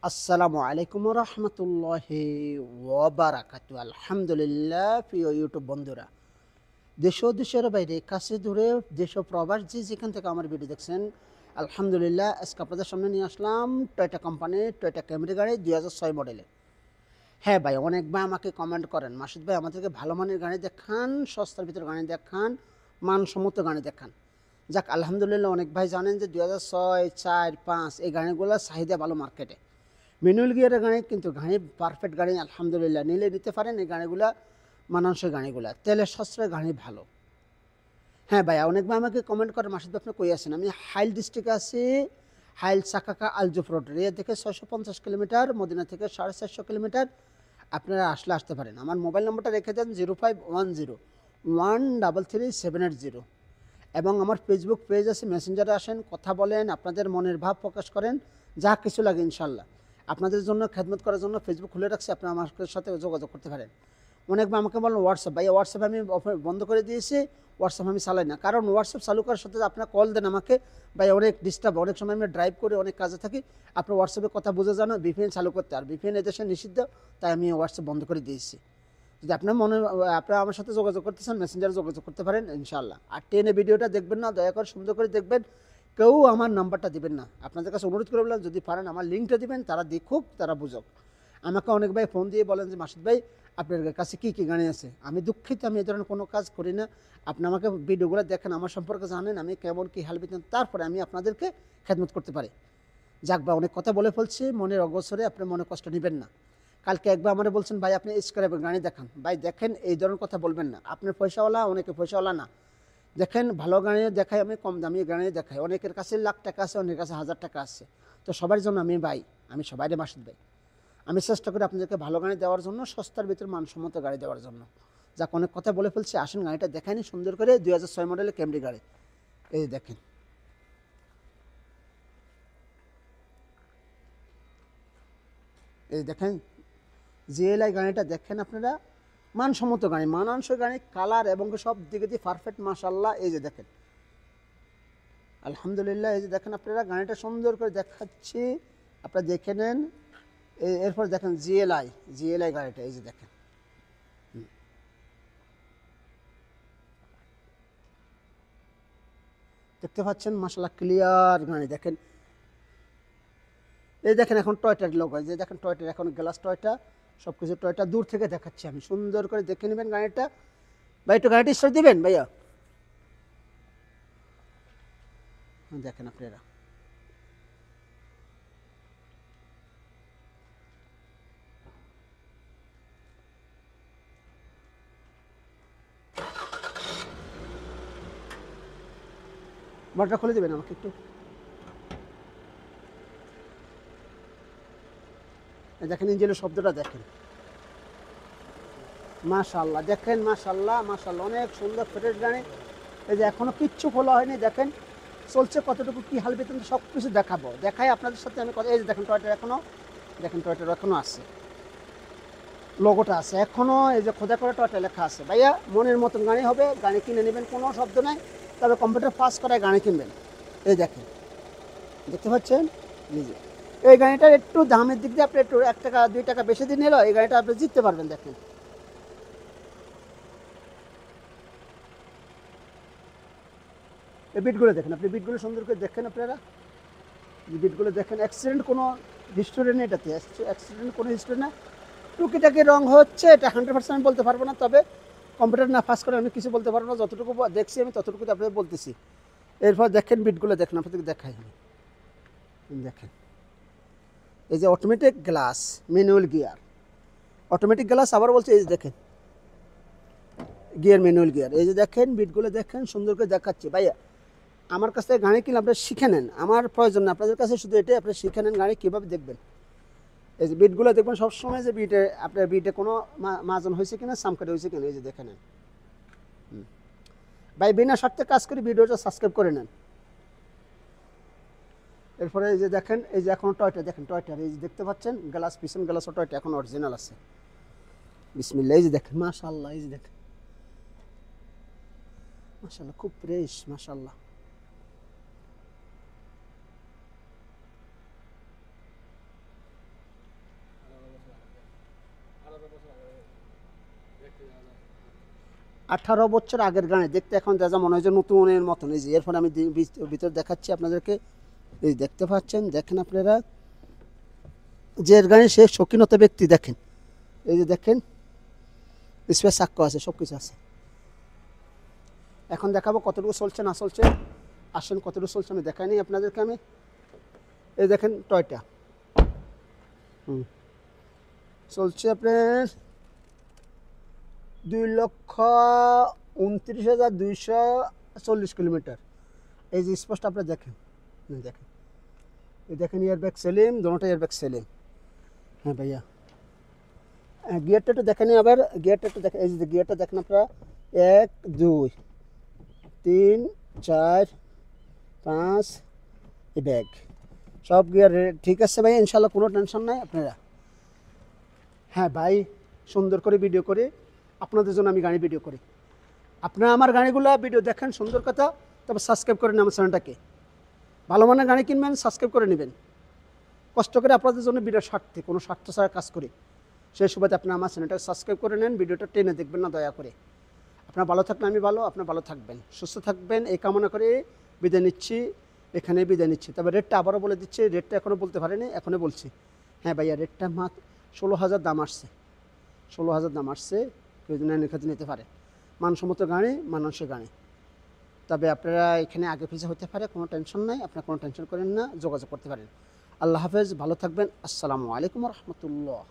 আসসালামু আলাইকুম রহমতুল্লাহি ওয়াবারাকাতু। আলহামদুলিল্লাহ। প্রিয় ইউটিউব বন্ধুরা, দেশ ও দেশের বাইরে, কাছে দূরে, দেশ ও প্রবাস যে যেখান থেকে আমার ভিডিও দেখছেন, আলহামদুলিল্লাহ আজকে আপনাদের সামনে নিয়ে আসলাম টয়োটা কোম্পানির টয়োটা ক্যামরি গাড়ি 2006 মডেলের। হ্যাঁ ভাই, অনেক ভাই আমাকে কমেন্ট করেন, মাসুদ ভাই আমাদেরকে ভালো মানের গাড়ি দেখান, সস্তার ভিতরে গাড়ি দেখান, মানসম্মত গাড়ি দেখান। যাক আলহামদুলিল্লাহ, অনেক ভাই জানেন যে 2006, 4, 5 এই গাড়িগুলোর চাহিদা ভালো মার্কেটে। ম্যানুয়াল গিয়ারের গাড়ি, কিন্তু গাড়ি পারফেক্ট গাড়ি আলহামদুলিল্লাহ, নিলে নিতে পারেন। এই গাড়িগুলা মানানসই গাড়িগুলা, তেলের সাশ্রয় গাড়ি ভালো। হ্যাঁ ভাই, অনেক ভাই আমাকে কমেন্ট করে, মাসুদ ভাই আপনি কই আছেন? আমি হাইল ডিস্ট্রিক্টে আছি, হাইল সাকাকা আলজুফ রোড, রিয়া থেকে 650 কিলোমিটার, মদিনা থেকে 450 কিলোমিটার। আপনারা আসতে পারেন। আমার মোবাইল নম্বরটা রেখে দেন 0510 1333780। এবং আমার ফেসবুক পেজ আছে, মেসেঞ্জারে আসেন, কথা বলেন, আপনাদের মনের ভাব প্রকাশ করেন, যা কিছু লাগে ইনশাল্লাহ আপনাদের জন্য খেদমত করার জন্য ফেসবুক খুলে রাখছি, আপনারা আমার সাথে যোগাযোগ করতে পারেন। অনেকবার আমাকে বলেন হোয়াটসঅ্যাপ, ভাই হোয়াটসঅ্যাপ আমি বন্ধ করে দিয়েছি, হোয়াটসঅ্যাপ আমি চালাই না। কারণ হোয়াটসঅ্যাপ চালু করার সাথে আপনারা কল দেন আমাকে, ভাই অনেক ডিস্টার্ব, অনেক সময় আমি ড্রাইভ করে অনেক কাজে থাকি, আপনার হোয়াটসঅ্যাপে কথা বুঝে জানো, ভিপিএন চালু করতে, আর ভিপিএন এদেশে নিষিদ্ধ, তাই আমি হোয়াটসঅ্যাপ বন্ধ করে দিয়েছি। যদি আপনার আপনারা আমার সাথে যোগাযোগ করতে চান, মেসেঞ্জারে যোগাযোগ করতে পারেন ইনশাআল্লাহ। আর টেনে ভিডিওটা দেখবেন না, দয়া করে সুন্দর করে দেখবেন, কেউ আমার নাম্বারটা দিবেন না। আপনাদের কাছে অনুরোধ করে বললাম, যদি পারেন আমার লিঙ্কটা দিবেন, তারা দেখুক, তারা বুঝুক। আমাকে অনেক ভাই ফোন দিয়ে বলেন যে মাসুদ ভাই আপনার কাছে কী কী গাড়ি আছে। আমি দুঃখিত, আমি এই ধরনের কোনো কাজ করি না। আপনি আমাকে ভিডিওগুলো দেখেন, আমার সম্পর্কে জানেন আমি কেমন কী হাল বিতেন, তারপরে আমি আপনাদেরকে খেদমত করতে পারি। যাক ভাই, অনেক কথা বলে ফেলছি, মনের অগোচরে আপনি মনে কষ্ট নেবেন না। কালকে একবার আমার বলছেন, ভাই আপনি স্ক্র্যাপের গাড়ি দেখান। ভাই দেখেন, এই ধরনের কথা বলবেন না। আপনার পয়সাওয়ালা, অনেকে পয়সাওয়ালা না। দেখেন, ভালো গাড়ি দেখাই, আমি কম দামি গাড়ি দেখাই। অনেকের কাছে লাখ টাকা আছে, অনেকের কাছে 1000 টাকা আছে। তো সবার জন্য আমি ভাই, আমি সবাইরে মাসুদ ভাই। আমি চেষ্টা করি আপনাদেরকে ভালো গাড়ি দেওয়ার জন্য, সস্তার ভিতরে মানসম্মত গাড়ি দেওয়ার জন্য। যাক, অনেক কথা বলে ফেলছি, আসেন গাড়িটা দেখায়নি সুন্দর করে। 2006 মডেলের ক্যামরি গাড়ি, এই দেখেন, এই দেখেন জিএলআই গাড়িটা দেখেন আপনারা। মানসম্মত গাড়ি, মানানসই গাড়ি, কালার এবং সব দিকে দিয়ে পারফেক্ট মাশাআল্লাহ। এই যে দেখেন, আলহামদুলিল্লাহ। এই যে দেখেন, আপনারা গাড়িটা সুন্দর করে দেখাচ্ছি, আপনারা দেখে নেন। এরপর দেখেন জিএলআই, জিএলআই গাড়িটা, এই যে দেখেন, দেখতে পাচ্ছেন মাশাআল্লাহ, ক্লিয়ার গাড়ি দেখেন। এই দেখেন, এখন টয়টার লোক, যে দেখেন টয়টার এখন গ্লাস, টয়টা সব কিছু টয়টা, দূর থেকে দেখাচ্ছি আমি, সুন্দর করে দেখে নেবেন গাড়িটা। ভাই একটু গাড়িটা স্টার্ট দিবেন ভাইয়া। দেখেন আপনারা, মোটরটা খুলে দেবেন আমাকে একটু। দেখেন ইঞ্জিনের শব্দটা দেখেন, মাশাআল্লাহ। দেখেন মাশাআল্লাহ, মাশাআল্লাহ, অনেক সুন্দর ফ্রেশ গাড়ি। এই যে এখনো কিচ্ছু খোলা হয়নি, দেখেন চলছে কতটুকু, কি হাল বেতন সব কিছু দেখাবো, দেখাই আপনাদের সাথে আমি কথা। এই যে দেখেন টয়টার এখনো, দেখেন টয়টার এখনো আছে, লোগোটা আছে এখনো, এই যে খোদা করে টয়টা লেখা আছে। ভাইয়া মনের মতন গাড়ি হবে, গাড়ি কিনে নেবেন, কোনো শব্দ নাই, তবে কম্পিউটার পাস করায় গাড়ি কিনবেন। এই দেখেন, দেখতে পাচ্ছেন, জি জি। এই গাড়িটার একটু দামের দিক দিয়ে আপনি একটু 1 টাকা 2 টাকা বেশি দিন এলো, এই গাড়িটা আপনি জিততে পারবেন। দেখেন এই বিটগুলো দেখেন, আপনি বিটগুলো সুন্দর করে দেখেন আপনারা, বিটগুলো দেখেন, অ্যাক্সিডেন্ট কোনো হিস্টোরি নেই এটাতে, অ্যাক্সিডেন্ট কোনো হিস্টোরি না। টুকিটাকি রং হচ্ছে, এটা 100% আমি বলতে পারবো না, তবে কম্পিউটার না পাস করে আমি কিছু বলতে পারবো না। যতটুকু দেখছি আমি ততটুকু আপনাদের বলতেছি। এরপর দেখেন বিটগুলো দেখেন, আপনাদেরকে দেখাই আমি, দেখেন এই যে automatic glass, manual gear, automatic glass, আবার বলছে এই যে দেখেন গিয়ার, ম্যানুয়াল গিয়ার। এই যে দেখেন বিটগুলো দেখেন, সুন্দর করে দেখাচ্ছে। ভাইয়া আমার কাছ থেকে গাড়ি কিনলে আপনারা শিখে নেন, আমার প্রয়োজন না আপনাদের কাছে, শুধু এটাই আপনারা শিখে নেন গাড়ি কীভাবে দেখবেন। এই যে বিটগুলো দেখবেন সবসময়, যে বিটে আপনার বিটে কোনো মাজন হয়েছে কিনা, সামকাট হয়েছে কিনা, এই যে দেখে নেন। ভাই বিনা স্বার্থে কাজ করি, ভিডিওটা সাবস্ক্রাইব করে নেন। এরপরে এই যে দেখেন, এই যে এখন টয়টা দেখেন, টয়টার এই যে দেখতে পাচ্ছেন গ্লাস, পিছন গ্লাসও টয়টা এখন অরিজিনাল আছে। বিসমিল্লাহ, এই যে দেখেন মাশাআল্লাহ, এই যে দেখেন মাশাআল্লাহ, খুব ফ্রেশ মাশাআল্লাহ। 18 বছর আগের গাড়ি, দেখতে এখন যা মনে হয় যে নতুনের মতন। এই যে এরপর আমি ভিতরে দেখাচ্ছি আপনাদেরকে, এই দেখতে পাচ্ছেন, দেখেন আপনারা যে এর গাড়ি সে শৌখিনত ব্যক্তি, দেখেন এই যে দেখেন স্পেস সাক্ষ্য আছে, সব কিছু আছে। এখন দেখাবো কতটুকু চলছে না চলছে, আসেন কতটুকু চলছে আমি দেখাই নিই আপনাদেরকে। আমি এই দেখেন টয়টা চলছে আপনার 2,29,240 কিলোমিটার। এই যে স্পষ্ট আপনারা দেখেন, দেখেন এই দেখেন এয়ারব্যাগ সেলিম, দুটোটা এয়ারব্যাগ সেলিম। হ্যাঁ ভাইয়া, গিয়ারটা একটু দেখেন, আবার গিয়ারটা একটু দেখেন, এই যে গিয়ারটা দেখেন আপনারা, 1 2 3 4 5, এই ব্যাগ সব গিয়ার ঠিক আছে ভাই, ইনশাল্লাহ কোনো টেনশন নাই আপনারা। হ্যাঁ ভাই, সুন্দর করে ভিডিও করে আপনাদের জন্য আমি গাড়ি ভিডিও করি। আপনারা আমার গাড়িগুলো ভিডিও দেখেন, সুন্দর কথা, তবে সাবস্ক্রাইব করে নেন আমার চ্যানেলটাকে। ভালো মানের গাড়ি কিনবেন, সাবস্ক্রাইব করে নেবেন। কষ্ট করে আপনাদের জন্য ভিডিও স্বার্থে, কোনো স্বার্থ ছাড়া কাজ করি। সেই সুবাদে আপনারা আমার চ্যানেলটাকে সাবস্ক্রাইব করে নেন, ভিডিওটা টেনে দেখবেন না দয়া করে। আপনারা ভালো থাকলে আমি ভালো, আপনারা ভালো থাকবেন, সুস্থ থাকবেন, এই কামনা করে বিদায় নিচ্ছি, এখানে বিদায় নিচ্ছি। তবে রেটটা আবারও বলে দিচ্ছি, রেটটা এখনও বলতে পারিনি, এখনও বলছি। হ্যাঁ ভাইয়া, রেটটা মাত্র 16,000 দাম আসছে, 16,000 দাম আসছে। কেউ যদি নেন এখানে নিতে পারে, মানসম্মত গাড়ি, মানানসই গাড়ি। তবে আপনারা এখানে আগে পিছিয়ে হতে পারে, কোনো টেনশন নাই, আপনারা কোনো টেনশন করেন না, যোগাযোগ করতে পারেন। আল্লাহ হাফেজ, ভালো থাকবেন, আসসালামু আলাইকুম রহমতুল্লাহ।